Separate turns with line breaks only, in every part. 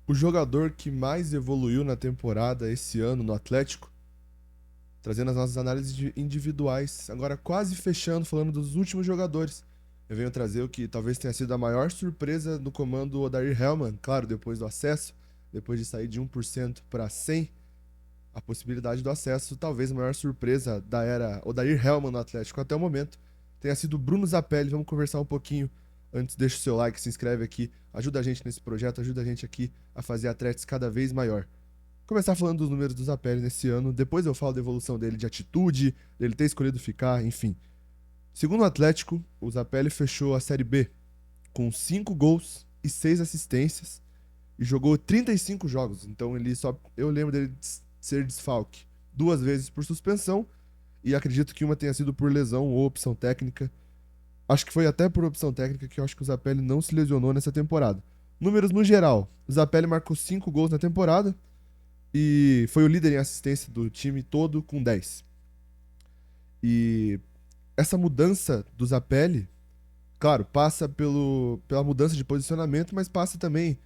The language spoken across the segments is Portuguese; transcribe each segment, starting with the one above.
O jogador que mais evoluiu na temporada esse ano no Atlético, trazendo as nossas análises individuais, agora quase fechando, falando dos últimos jogadores. Eu venho trazer o que talvez tenha sido a maior surpresa no comando Odair Hellmann, claro, depois do acesso, depois de sair de 1% para 100%, a possibilidade do acesso, talvez a maior surpresa da era Odair Hellmann no Atlético até o momento, tenha sido Bruno Zapelli. Vamos conversar um pouquinho. Antes, deixa o seu like, se inscreve aqui, ajuda a gente nesse projeto, ajuda a gente aqui a fazer atletas cada vez maior. Começar falando dos números do Zapelli nesse ano, depois eu falo da evolução dele de atitude, dele ter escolhido ficar, enfim. Segundo o Atlético, o Zapelli fechou a Série B com 5 gols e 6 assistências e jogou 35 jogos. Então ele só. Eu lembro dele ser desfalque 2 vezes por suspensão e acredito que uma tenha sido por lesão ou opção técnica. Acho que foi até por opção técnica que eu acho que o Zapelli não se lesionou nessa temporada. Números no geral: o Zapelli marcou 5 gols na temporada e foi o líder em assistência do time todo com 10. E essa mudança do Zapelli, claro, passa pela mudança de posicionamento, mas passa também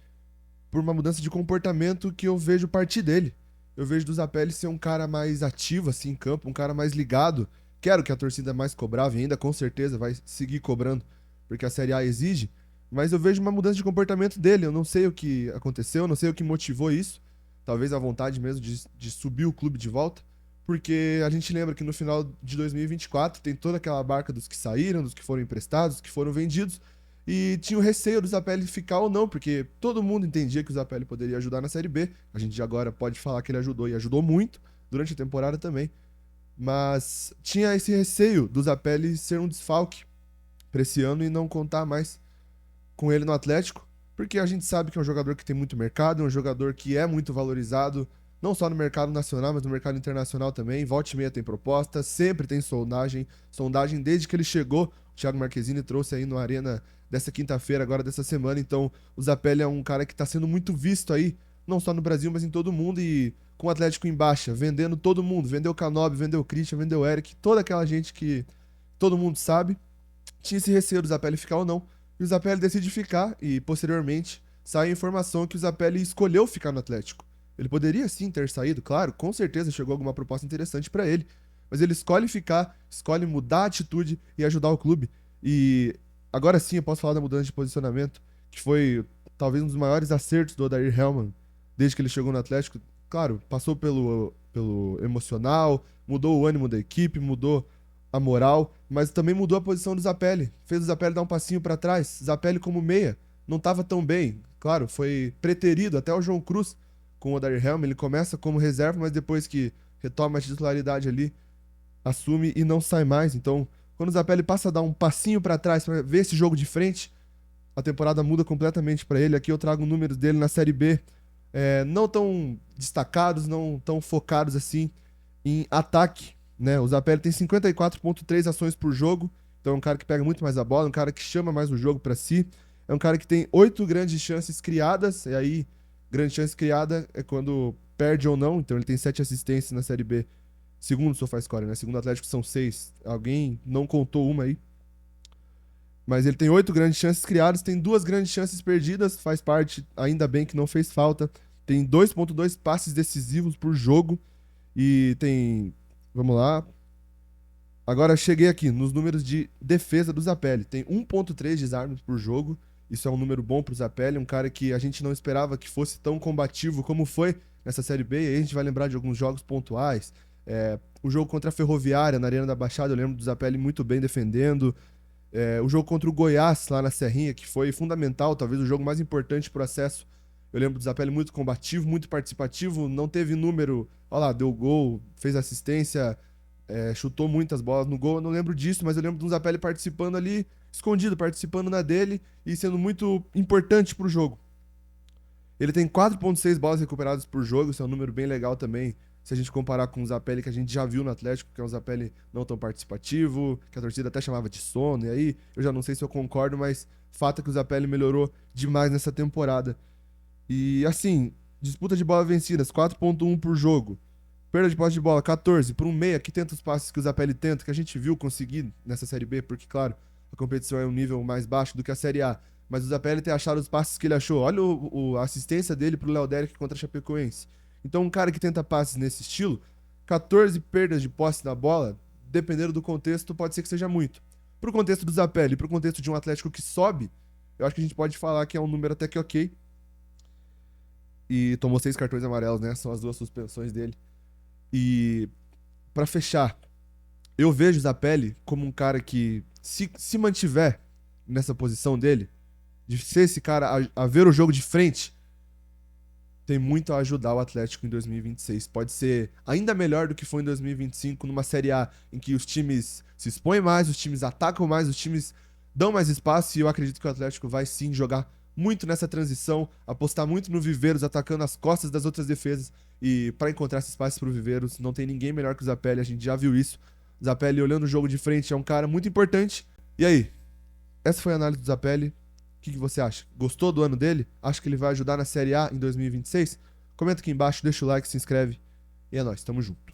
por uma mudança de comportamento que eu vejo partir dele. Eu vejo do Zapelli ser um cara mais ativo assim em campo, um cara mais ligado. Quero que a torcida mais cobrava e ainda com certeza vai seguir cobrando, porque a Série A exige, mas eu vejo uma mudança de comportamento dele. Eu não sei o que aconteceu, não sei o que motivou isso. Talvez a vontade mesmo de subir o clube de volta, porque a gente lembra que no final de 2024 tem toda aquela barca dos que saíram, dos que foram emprestados, dos que foram vendidos, e tinha o receio do Zapelli ficar ou não, porque todo mundo entendia que o Zapelli poderia ajudar na Série B. A gente agora pode falar que ele ajudou e ajudou muito durante a temporada também. Mas tinha esse receio do Zapelli ser um desfalque para esse ano e não contar mais com ele no Atlético, porque a gente sabe que é um jogador que tem muito mercado, é um jogador que é muito valorizado, não só no mercado nacional, mas no mercado internacional também. Volta e meia tem proposta, sempre tem sondagem desde que ele chegou. O Thiago Marquezine trouxe aí no Arena dessa quinta-feira, agora dessa semana. Então, o Zapelli é um cara que está sendo muito visto aí, não só no Brasil, mas em todo mundo. E com o Atlético em baixa, vendendo todo mundo. Vendeu o Canobi, vendeu o Christian, vendeu o Eric, toda aquela gente que todo mundo sabe. Tinha esse receio do Zapelli ficar ou não. E o Zapelli decide ficar e, posteriormente, sai a informação que o Zapelli escolheu ficar no Atlético. Ele poderia sim ter saído, claro, com certeza chegou alguma proposta interessante para ele, mas ele escolhe ficar, escolhe mudar a atitude e ajudar o clube. E agora sim eu posso falar da mudança de posicionamento, que foi talvez um dos maiores acertos do Odair Hellmann desde que ele chegou no Atlético. Claro, passou pelo emocional, mudou o ânimo da equipe, mudou a moral, mas também mudou a posição do Zapelli. Fez o Zapelli dar um passinho para trás. Zapelli como meia não estava tão bem. Claro, foi preterido até o João Cruz com o Odair Helm. Ele começa como reserva, mas depois que retoma a titularidade ali, assume e não sai mais. Então, quando o Zapelli passa a dar um passinho para trás para ver esse jogo de frente, a temporada muda completamente para ele. Aqui eu trago números dele na Série B, não tão destacados, não tão focados assim em ataque, né? O Zapelli tem 54,3 ações por jogo, então é um cara que pega muito mais a bola, um cara que chama mais o jogo para si, é um cara que tem 8 grandes chances criadas, e aí, grande chance criada é quando perde ou não, então ele tem 7 assistências na Série B, segundo o SofaScore, né? Segundo o Atlético são 6, alguém não contou uma aí, mas ele tem 8 grandes chances criadas, tem 2 grandes chances perdidas, faz parte, ainda bem que não fez falta, tem 2,2 passes decisivos por jogo, e tem, vamos lá. Agora cheguei aqui nos números de defesa do Zapelli. Tem 1,3 desarmes por jogo. Isso é um número bom pro Zapelli, um cara que a gente não esperava que fosse tão combativo como foi nessa Série B. E aí a gente vai lembrar de alguns jogos pontuais. O jogo contra a Ferroviária, na Arena da Baixada, eu lembro do Zapelli muito bem defendendo. O jogo contra o Goiás, lá na Serrinha, que foi fundamental, talvez o jogo mais importante pro acesso. Eu lembro do Zapelli muito combativo, muito participativo, não teve número. Olha lá, deu gol, fez assistência, chutou muitas bolas no gol. Eu não lembro disso, mas eu lembro do Zapelli participando ali, escondido, participando na dele e sendo muito importante pro jogo. Ele tem 4,6 bolas recuperadas por jogo, isso é um número bem legal também. Se a gente comparar com o Zapelli que a gente já viu no Atlético, que é um Zapelli não tão participativo, que a torcida até chamava de sono, e aí eu já não sei se eu concordo, mas fato é que o Zapelli melhorou demais nessa temporada. E assim, disputa de bola vencidas, 4,1 por jogo. Perda de posse de bola, 14. Por um meia que tenta os passes que o Zapelli tenta, que a gente viu conseguir nessa Série B, porque, claro, a competição é um nível mais baixo do que a Série A. mas o Zapelli ter achado os passes que ele achou. Olha a assistência dele pro Léo Derek contra a Chapecoense. Então, um cara que tenta passes nesse estilo, 14 perdas de posse na bola, dependendo do contexto, pode ser que seja muito. Pro contexto do Zapelli, pro contexto de um Atlético que sobe, eu acho que a gente pode falar que é um número até que ok. E tomou 6 cartões amarelos, né? São as 2 suspensões dele. E pra fechar, eu vejo o Zapelli como um cara que, se mantiver nessa posição dele, de ser esse cara a ver o jogo de frente, tem muito a ajudar o Atlético em 2026. Pode ser ainda melhor do que foi em 2025, numa Série A em que os times se expõem mais, os times atacam mais, os times dão mais espaço, e eu acredito que o Atlético vai sim jogar muito nessa transição, apostar muito no Viveiros, atacando as costas das outras defesas, e para encontrar esses passes pro Viveiros, não tem ninguém melhor que o Zapelli, a gente já viu isso. O Zapelli, olhando o jogo de frente, é um cara muito importante. E aí, essa foi a análise do Zapelli. O que você acha? Gostou do ano dele? Acha que ele vai ajudar na Série A em 2026? Comenta aqui embaixo, deixa o like, se inscreve. E é nóis, tamo junto.